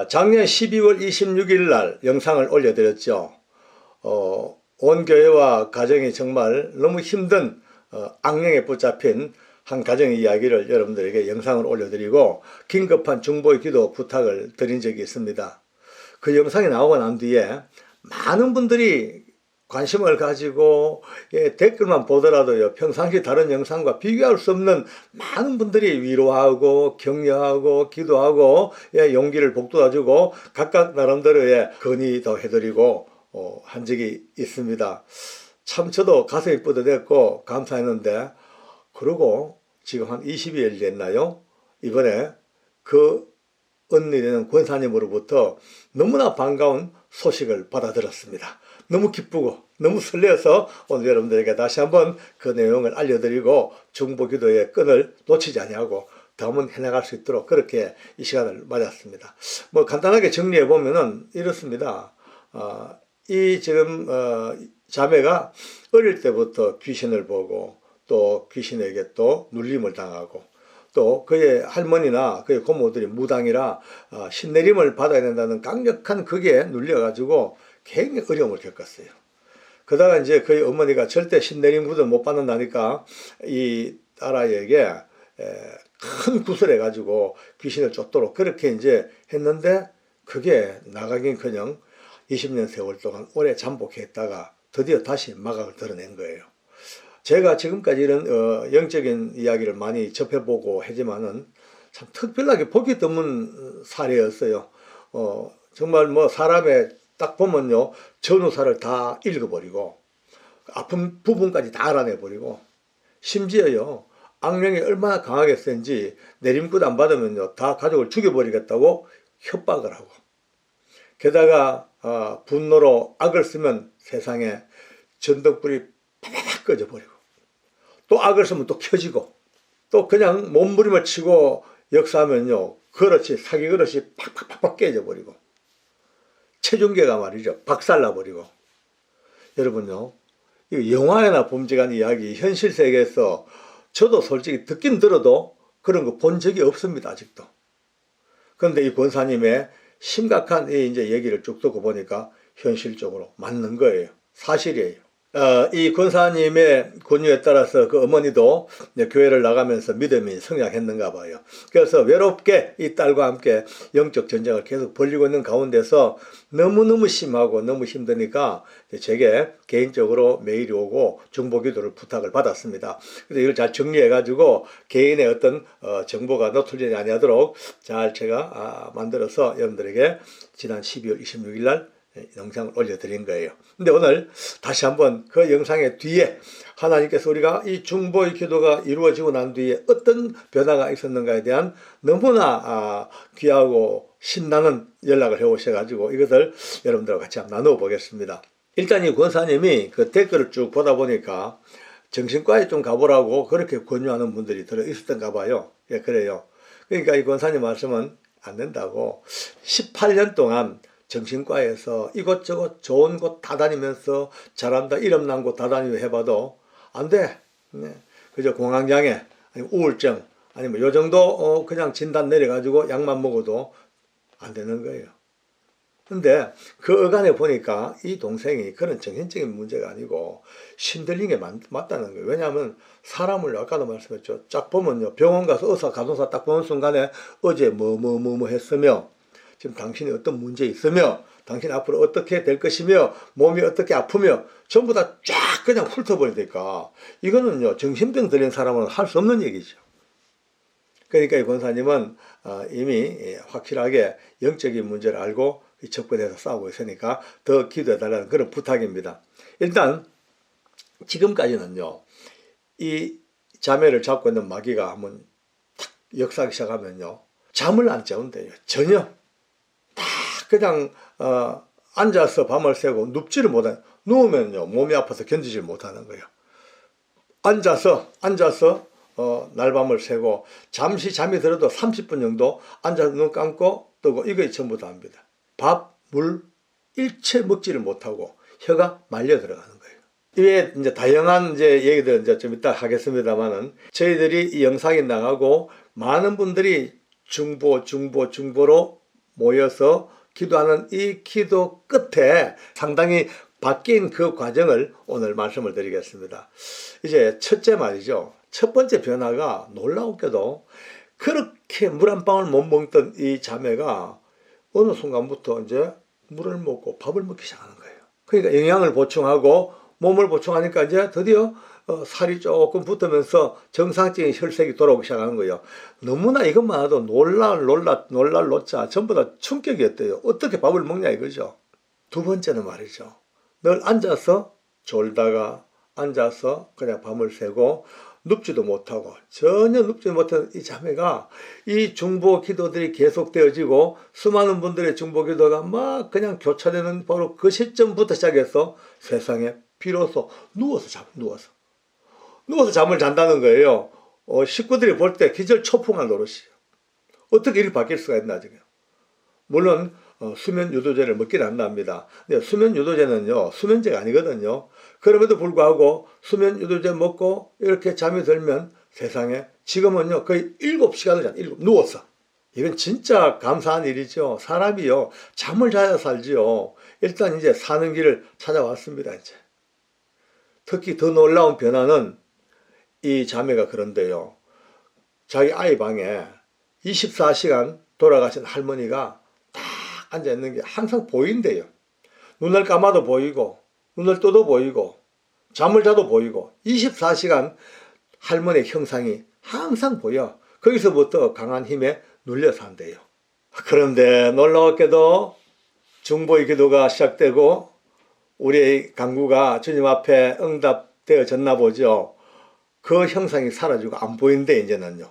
작년 12월 26일 날 영상을 올려드렸죠. 온 교회와 가정이 정말 너무 힘든 악령에 붙잡힌 한 가정의 이야기를 여러분들에게 영상을 올려드리고 긴급한 중보의 기도 부탁을 드린 적이 있습니다. 그 영상이 나오고 난 뒤에 많은 분들이 관심을 가지고 댓글만 보더라도요, 평상시 다른 영상과 비교할 수 없는 많은 분들이 위로하고 격려하고 기도하고 용기를 북돋아주고 각각 나름대로의 건의도 해드리고 한 적이 있습니다. 참 저도 가슴이 뿌듯했고 감사했는데, 그러고 지금 한 20일 됐나요? 이번에 그 언니되는 권사님으로부터 너무나 반가운 소식을 받아들었습니다. 너무 기쁘고 너무 설레어서 오늘 여러분들에게 다시 한번 그 내용을 알려드리고 중보기도의 끈을 놓치지 아니하고 다음은 해나갈 수 있도록 그렇게 이 시간을 맞았습니다. 간단하게 정리해 보면은 이렇습니다. 이 지금 자매가 어릴 때부터 귀신을 보고 또 귀신에게 또 눌림을 당하고 또 그의 할머니나 그의 고모들이 무당이라 신내림을 받아야 된다는 강력한 그게 눌려가지고 굉장히 어려움을 겪었어요. 그러다가 이제 그의 어머니가 절대 신내림구도 못 받는다니까 이 딸아이에게 큰 구슬 해가지고 귀신을 쫓도록 그렇게 이제 했는데, 그게 나가긴커녕 20년 세월 동안 오래 잠복했다가 드디어 다시 마각을 드러낸 거예요. 제가 지금까지 이런 영적인 이야기를 많이 접해보고 하지만은 참 특별하게 보기 드문 사례였어요. 정말 사람의 딱 보면요, 전후사를 다 읽어버리고 아픈 부분까지 다 알아내버리고, 심지어요 악령이 얼마나 강하게 센지 내림굿 안 받으면요 다 가족을 죽여버리겠다고 협박을 하고, 게다가 분노로 악을 쓰면 세상에 전등불이 팍팍 꺼져버리고, 또 악을 쓰면 또 켜지고, 또 그냥 몸부림을 치고 역사하면요 그릇이 사기 그릇이 팍팍팍 깨져버리고, 체중계가 말이죠 박살나버리고. 여러분요, 이 영화에나 봄직한 이야기 현실 세계에서 저도 솔직히 듣긴 들어도 그런 거 본 적이 없습니다, 아직도. 그런데 이 권사님의 심각한 이제 얘기를 쭉 듣고 보니까 현실적으로 맞는 거예요. 사실이에요. 이 권사님의 권유에 따라서 그 어머니도 교회를 나가면서 믿음이 성장했는가 봐요. 그래서 외롭게 이 딸과 함께 영적 전쟁을 계속 벌이고 있는 가운데서 너무너무 심하고 너무 힘드니까 제게 개인적으로 메일이 오고 중보기도를 부탁을 받았습니다. 그래서 이걸 잘 정리해가지고 개인의 어떤 정보가 노출되지 아니하도록 잘 제가 만들어서 여러분들에게 지난 12월 26일 날 영상을 올려드린 거예요. 근데 오늘 다시 한번 그 영상의 뒤에 하나님께서 우리가 이 중보의 기도가 이루어지고 난 뒤에 어떤 변화가 있었는가에 대한 너무나 귀하고 신나는 연락을 해오셔가지고 이것을 여러분들과 같이 한번 나누어 보겠습니다. 일단 이 권사님이 그 댓글을 쭉 보다 보니까 정신과에 좀 가보라고 그렇게 권유하는 분들이 들어 있었던가 봐요. 예, 그래요. 그러니까 이 권사님 말씀은 안 된다고, 18년 동안 정신과에서 이것저것 좋은 곳 다 다니면서 잘한다 이름 난 곳 다 다니고 해봐도 안 돼. 그저 공황장애 아니면 우울증 아니면 요 정도 그냥 진단 내려가지고 약만 먹어도 안 되는 거예요. 근데 그 어간에 보니까 이 동생이 그런 정신적인 문제가 아니고 신들린 게 맞다는 거예요. 왜냐하면 사람을 아까도 말씀했죠. 쫙 보면요, 병원 가서 의사 간호사 딱 보는 순간에 어제 뭐 했으며 지금 당신이 어떤 문제 있으며 당신 앞으로 어떻게 될 것이며 몸이 어떻게 아프며 전부 다 쫙 그냥 훑어버리니까 이거는요 정신병 들린 사람은 할 수 없는 얘기죠. 그러니까 이 권사님은 이미 확실하게 영적인 문제를 알고 접근해서 싸우고 있으니까 더 기도해달라는 그런 부탁입니다. 일단 지금까지는요 이 자매를 잡고 있는 마귀가 한번 탁 역사하기 시작하면요 잠을 안 재운대요. 전혀. 그냥 앉아서 밤을 새고 눕지를 못해요. 누우면요 몸이 아파서 견디질 못하는 거예요. 앉아서 날밤을 새고 잠시 잠이 들어도 30분 정도 앉아서 눈 감고 뜨고 이거 전부 다 합니다. 밥, 물 일체 먹지를 못하고 혀가 말려 들어가는 거예요. 이외에 이제 다양한 얘기들 이제 좀 이따 하겠습니다만은 저희들이 이 영상이 나가고 많은 분들이 중보로 모여서 기도하는 이 기도 끝에 상당히 바뀐 그 과정을 오늘 말씀을 드리겠습니다. 이제 첫째 말이죠. 첫 번째 변화가 놀라웠게도 그렇게 물 한 방울 못 먹던 이 자매가 어느 순간부터 이제 물을 먹고 밥을 먹기 시작하는 거예요. 그러니까 영양을 보충하고 몸을 보충하니까 이제 드디어 살이 조금 붙으면서 정상적인 혈색이 돌아오기 시작하는 거예요. 너무나 이것만 해도 놀랄 노자 전부 다 충격이었대요. 어떻게 밥을 먹냐 이거죠. 두 번째는 말이죠. 늘 앉아서 졸다가 앉아서 그냥 밤을 새고 눕지도 못하고 전혀 눕지 못하는 이 자매가 이 중보 기도들이 계속되어지고 수많은 분들의 중보 기도가 막 그냥 교차되는 바로 그 시점부터 시작해서 세상에 비로소 누워서 잠을 잔다는 거예요. 식구들이 볼 때 기절초풍할 노릇이에요. 어떻게 이렇게 바뀔 수가 있나 지금. 물론 수면 유도제를 먹긴 한답니다. 근데 수면 유도제는요 수면제가 아니거든요. 그럼에도 불구하고 수면 유도제 먹고 이렇게 잠이 들면 세상에 지금은요 거의 7시간을 잔 누워서. 이건 진짜 감사한 일이죠. 사람이요 잠을 자야 살지요. 일단 이제 사는 길을 찾아왔습니다. 이제 특히 더 놀라운 변화는 이 자매가 그런데요. 자기 아이 방에 24시간 돌아가신 할머니가 딱 앉아있는 게 항상 보인대요. 눈을 감아도 보이고 눈을 떠도 보이고 잠을 자도 보이고 24시간 할머니의 형상이 항상 보여. 거기서부터 강한 힘에 눌려 산대요. 그런데 놀라웠게도 중보의 기도가 시작되고 우리의 간구가 주님 앞에 응답되어졌나 보죠. 그 형상이 사라지고 안 보인대 이제는요.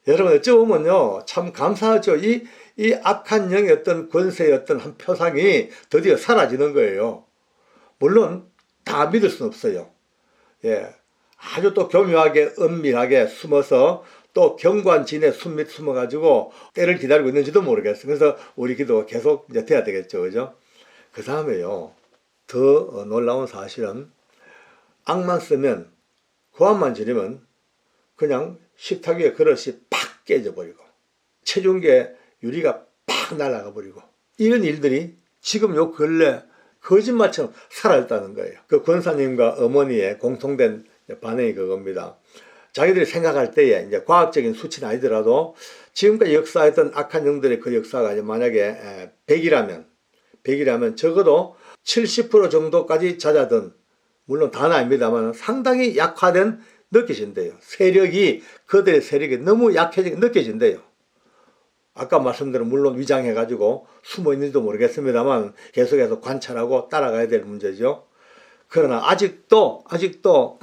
여러분 어찌 보면요 참 감사하죠. 이 악한 영의 어떤 권세의 어떤 한 표상이 드디어 사라지는 거예요. 물론 다 믿을 수는 없어요. 예, 아주 또 교묘하게 은밀하게 숨어서 또 경관진에 숨어가지고 때를 기다리고 있는지도 모르겠어요. 그래서 우리 기도가 계속 이제 돼야 되겠죠, 그죠? 그 다음에요 더 놀라운 사실은 악만 쓰면 고함만 지르면 그냥 식탁 위에 그릇이 팍 깨져버리고 체중계 유리가 팍 날아가 버리고 이런 일들이 지금 요 근래 거짓말처럼 사라졌다는 거예요. 그 권사님과 어머니의 공통된 반응이 그겁니다. 자기들이 생각할 때에 이제 과학적인 수치는 아니더라도 지금까지 역사했던 악한 영들의 그 역사가 만약에 100이라면 적어도 70% 정도까지 잦아든, 물론 다는 아닙니다만 상당히 약화된 느껴진대요. 그들의 세력이 너무 약해지게 느껴진대요. 아까 말씀대로 물론 위장해가지고 숨어있는지도 모르겠습니다만 계속해서 관찰하고 따라가야 될 문제죠. 그러나 아직도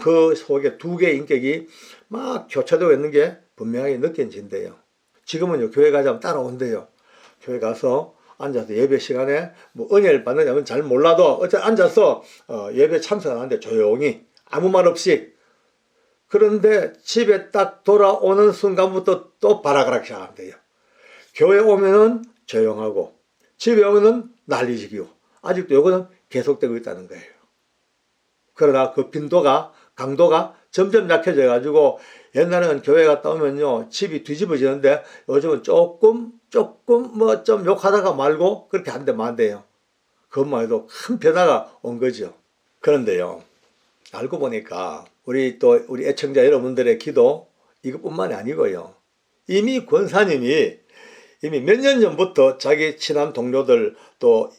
그 속에 두 개의 인격이 막 교차되고 있는 게 분명하게 느껴진대요. 지금은요 교회 가자면 따라온대요. 교회 가서 앉아서 예배 시간에 뭐 은혜를 받느냐면 잘 몰라도 어차피 앉아서 예배 참석하는데 조용히 아무 말 없이. 그런데 집에 딱 돌아오는 순간부터 또 바라가락 시작한대요. 교회 오면은 조용하고 집에 오면은 난리지기고 아직도 요거는 계속되고 있다는 거예요. 그러나 그 빈도가 강도가 점점 약해져 가지고 옛날에는 교회 갔다 오면요 집이 뒤집어지는데 요즘은 조금 뭐 좀 욕하다가 말고 그렇게 한대 만대요. 그것만 해도 큰 변화가 온 거죠. 그런데요 알고 보니까 우리 애청자 여러분들의 기도 이것뿐만이 아니고요. 이미 권사님이 이미 몇 년 전부터 자기 친한 동료들 또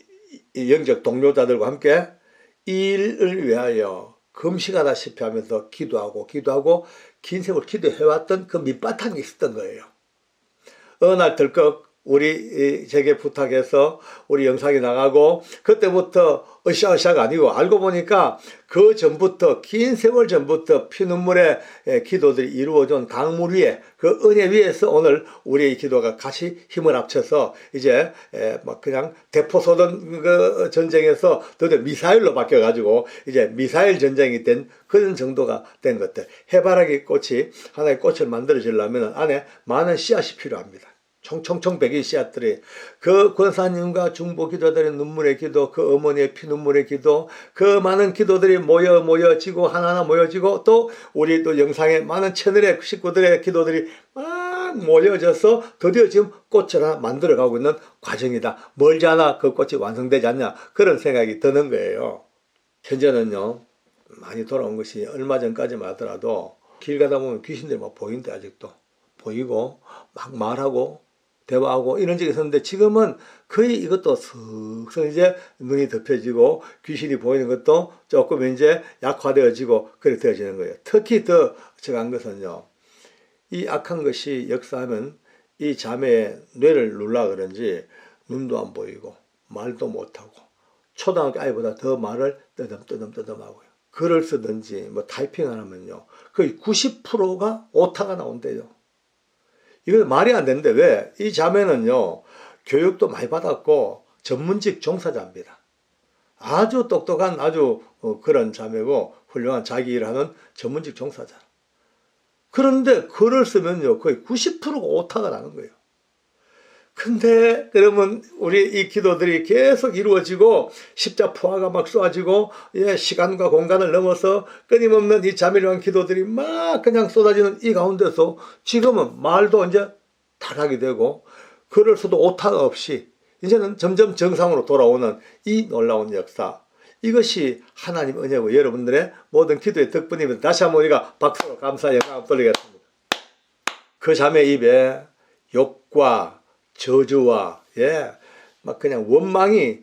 영적 동료자들과 함께 이 일을 위하여 금식하다시피 하면서 기도하고 긴 세월 기도해왔던 그 밑바탕이 있었던 거예요. 어느 날 덜컥 제게 부탁해서 우리 영상이 나가고 그때부터 으쌰으쌰가 아니고 알고 보니까 그 전부터 긴 세월 전부터 피눈물의 기도들이 이루어진 강물 위에 그 은혜 위에서 오늘 우리의 기도가 같이 힘을 합쳐서 이제 막 그냥 대포 쏘던 그 전쟁에서 드디어 미사일로 바뀌어가지고 이제 미사일 전쟁이 된 그런 정도가 된 것들. 해바라기 꽃이 하나의 꽃을 만들어지려면 안에 많은 씨앗이 필요합니다. 총총총 100의 씨앗들이 그 권사님과 중보 기도들의 눈물의 기도, 그 어머니의 피눈물의 기도, 그 많은 기도들이 모여지고 하나하나 모여지고 또 우리 또 영상에 많은 채널의 식구들의 기도들이 막 막 모여져서 드디어 지금 꽃을 하나 만들어가고 있는 과정이다. 멀지 않아 그 꽃이 완성되지 않냐. 그런 생각이 드는 거예요. 현재는요, 많이 돌아온 것이 얼마 전까지만 하더라도 길 가다 보면 귀신들이 막 보이는데 아직도 보이고 막 말하고 대화하고 이런 적이 있었는데 지금은 거의 이것도 슥슥 이제 눈이 덮여지고 귀신이 보이는 것도 조금 이제 약화되어지고 그렇게 되어지는 거예요. 특히 더 적한 것은요, 이 악한 것이 역사하면 이 자매의 뇌를 눌러 그런지 눈도 안 보이고 말도 못하고 초등학교 아이보다 더 말을 뜨듬뜨듬하고요. 글을 쓰든지 뭐 타이핑을 하면요, 거의 90%가 오타가 나온대요. 이건 말이 안 되는데 왜? 이 자매는요, 교육도 많이 받았고 전문직 종사자입니다. 아주 똑똑한 아주 그런 자매고 훌륭한 자기 일을 하는 전문직 종사자. 그런데 글을 쓰면요, 거의 90%가 오타가 나는 거예요. 근데 그러면 우리 이 기도들이 계속 이루어지고 십자포화가 막 쏟아지고, 예, 시간과 공간을 넘어서 끊임없는 이 자매를 위한 기도들이 막 그냥 쏟아지는 이 가운데서 지금은 말도 이제 타락이 되고 글을 써도 오타가 없이 이제는 점점 정상으로 돌아오는 이 놀라운 역사, 이것이 하나님 은혜고 여러분들의 모든 기도의 덕분입니다. 다시 한번 우리가 박수로 감사 영광 돌리겠습니다. 그 자매 입에 욕과 저주와, 예, 막 그냥 원망이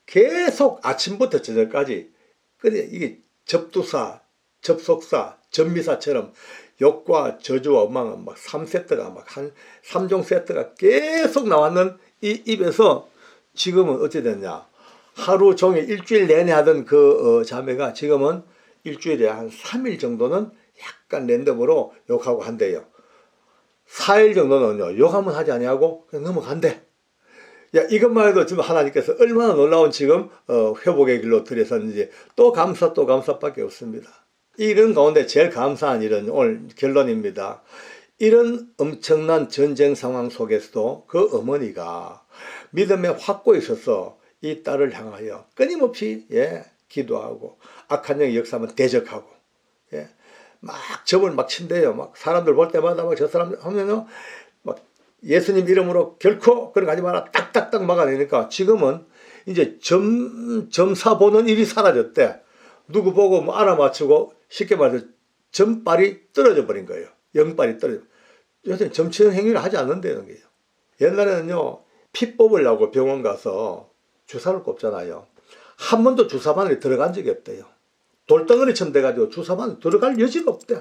계속 아침부터 저녁까지, 근데 이게 접두사, 접속사, 전미사처럼 욕과 저주와 원망은 막 3세트가 막 한 3종 세트가 계속 나왔는 이 입에서 지금은 어찌 됐냐. 하루 종일 일주일 내내 하던 그 자매가 지금은 일주일에 한 3일 정도는 약간 랜덤으로 욕하고 한대요. 4일 정도는요, 욕하면 하지 아니하고 그냥 넘어간대. 야, 이것만 해도 지금 하나님께서 얼마나 놀라운 지금 회복의 길로 들여섰는지 또 감사밖에 없습니다. 이런 가운데 제일 감사한 일은 오늘 결론입니다. 이런 엄청난 전쟁 상황 속에서도 그 어머니가 믿음의 확고에 있어서 이 딸을 향하여 끊임없이, 예, 기도하고 악한 영이 역사하면 대적하고, 예, 막 점을 막 친대요. 막 사람들 볼 때마다 막 저 사람 하면은 막 예수님 이름으로 결코 그런 거 하지 마라 딱딱딱 막아내니까 지금은 이제 점사 보는 일이 사라졌대. 누구 보고 뭐 알아맞히고 쉽게 말해서 점빨이 떨어져 버린 거예요. 영빨이 떨어져. 요새 점치는 행위를 하지 않는다는 거예요. 옛날에는요, 피 뽑으려고 병원 가서 주사를 꼽잖아요. 한 번도 주사바늘에 들어간 적이 없대요. 돌덩어리처럼 돼가지고 주사바늘 들어갈 여지가 없대.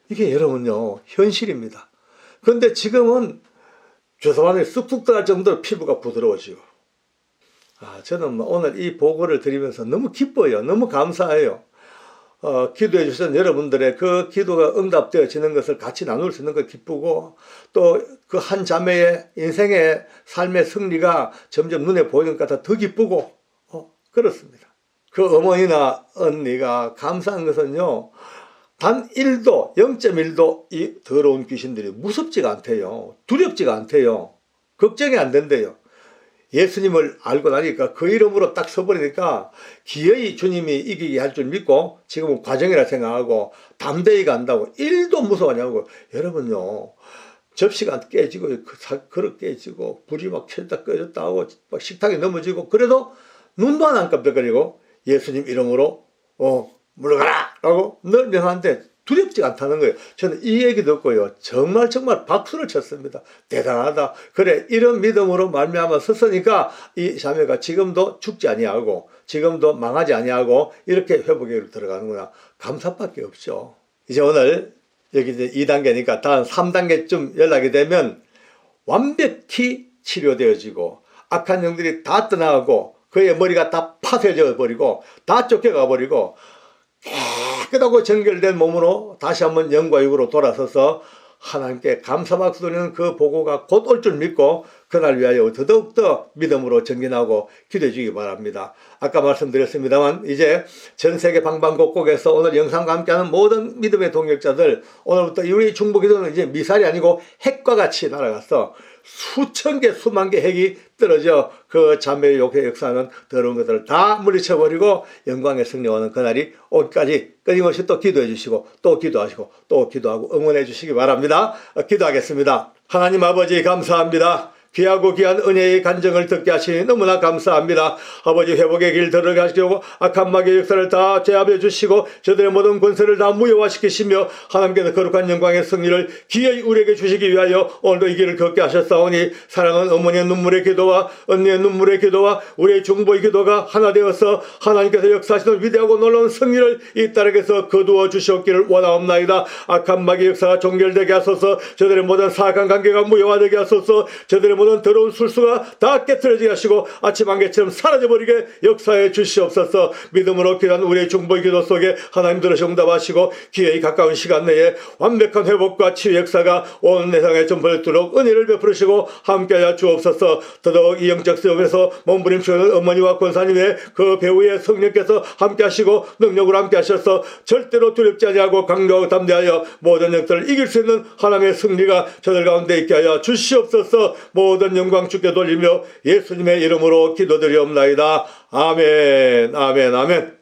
이게 여러분요, 현실입니다. 그런데 지금은 주사바늘이 쑥쑥 들어갈 정도로 피부가 부드러워지고, 저는 오늘 이 보고를 드리면서 너무 기뻐요. 너무 감사해요. 기도해 주신 여러분들의 그 기도가 응답되어지는 것을 같이 나눌 수 있는 것 기쁘고, 또 그 한 자매의 인생의 삶의 승리가 점점 눈에 보이는 것 같아 더 기쁘고, 그렇습니다. 그 어머니나 언니가 감사한 것은요, 단 1도, 0.1도 이 더러운 귀신들이 무섭지가 않대요. 두렵지가 않대요. 걱정이 안 된대요. 예수님을 알고 나니까 그 이름으로 딱 서버리니까 기어이 주님이 이기게 할 줄 믿고 지금은 과정이라 생각하고 담대히 간다고. 1도 무서워하냐고. 여러분요, 접시가 깨지고 그릇 깨지고 불이 막 켜졌다 꺼졌다 하고 막 식탁이 넘어지고 그래도 눈도 안 깜짝거리고 예수님 이름으로 물러가라 라고 늘 명하는데 두렵지 않다는 거예요. 저는 이 얘기 듣고요, 정말 박수를 쳤습니다. 대단하다. 그래, 이런 믿음으로 말미암아 섰으니까 이 자매가 지금도 죽지 아니하고 지금도 망하지 아니하고 이렇게 회복에 들어가는구나. 감사밖에 없죠. 이제 오늘 여기 이제 2단계니까 다음 3단계쯤 연락이 되면 완벽히 치료되어지고 악한 영들이 다 떠나가고 그의 머리가 다 파쇄져 버리고 다 쫓겨가 버리고 깨끗하고 정결된 몸으로 다시 한번 영과 육으로 돌아서서 하나님께 감사박수 드리는 그 보고가 곧 올 줄 믿고 그날 위하여 더더욱더 믿음으로 전진하고 기도해 주기 바랍니다. 아까 말씀드렸습니다만 이제 전 세계 방방곡곡에서 오늘 영상과 함께하는 모든 믿음의 동역자들, 오늘부터 우리 중보기도는 이제 미사일이 아니고 핵과 같이 날아가서 수천 개, 수만 개 핵이 떨어져 그 잔멸의 욕의 역사는 더러운 것들을 다 물리쳐버리고 영광의 승리하는 그날이 오기까지 끊임없이 또 기도해 주시고 또 기도하시고 또 기도하고 응원해 주시기 바랍니다. 기도하겠습니다. 하나님 아버지 감사합니다. 귀하고 귀한 은혜의 간증을 듣게 하시니 너무나 감사합니다. 아버지 회복의 길 들어가시고 악한 마귀의 역사를 다 제압해 주시고 저들의 모든 권세를 다 무효화시키시며 하나님께서 거룩한 영광의 승리를 기어이 우리에게 주시기 위하여 오늘도 이 길을 걷게 하셨사오니 사랑하는 어머니의 눈물의 기도와 언니의 눈물의 기도와 우리의 중보의 기도가 하나 되어서 하나님께서 역사하시는 위대하고 놀라운 승리를 이 딸에게서 거두어 주시옵기를 원하옵나이다. 악한 마귀의 역사가 종결되게 하소서. 저들의 모든 사악한 관계가 무효화되게 하소서. 저들의 모든 더러운 술수가 다 깨트려지게 하시고 아침 안개처럼 사라져버리게 역사해 주시옵소서. 믿음으로 기도한 우리의 중보의 기도 속에 하나님 들으시 응답하시고 기회의 가까운 시간 내에 완벽한 회복과 치유 역사가 온 세상에 전파되도록 은혜를 베풀으시고 함께하여 주옵소서. 더더욱 이 영적 시험에서 몸부림치는 어머니와 권사님의 그 배우의 성령께서 함께하시고 능력으로 함께하셔서 절대로 두렵지 아니하고 강력하고 담대하여 모든 역사를 이길 수 있는 하나님의 승리가 저들 가운데 있게 하여 주시옵소서. 모든 영광 주께 돌리며 예수님의 이름으로 기도드리옵나이다. 아멘, 아멘, 아멘.